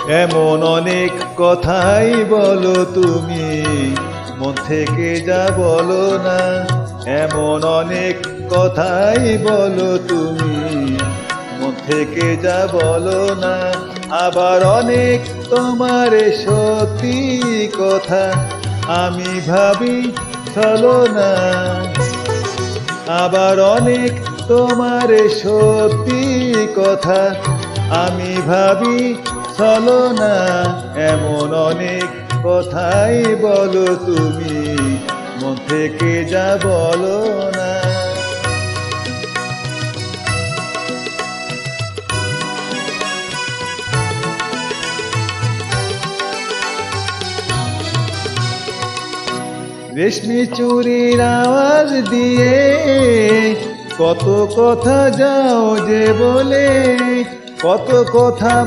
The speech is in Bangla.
এমন অনেক কথাই বলো তুমি, মন থেকে যা বলো না। এমন অনেক কথাই বলো তুমি, মন থেকে যা বলো না। আবার অনেক তোমার সত্যি কথা আমি ভাবি ছলনা। আবার অনেক তোমার সত্যি কথা আমি ভাবি ছলনা। এমন অনেক কথাই বলো তুমি, মন থেকে যা বলো না। রেশমি চুরির আওয়াজ দিয়ে কত কথা যাও যে বলে, কত কথা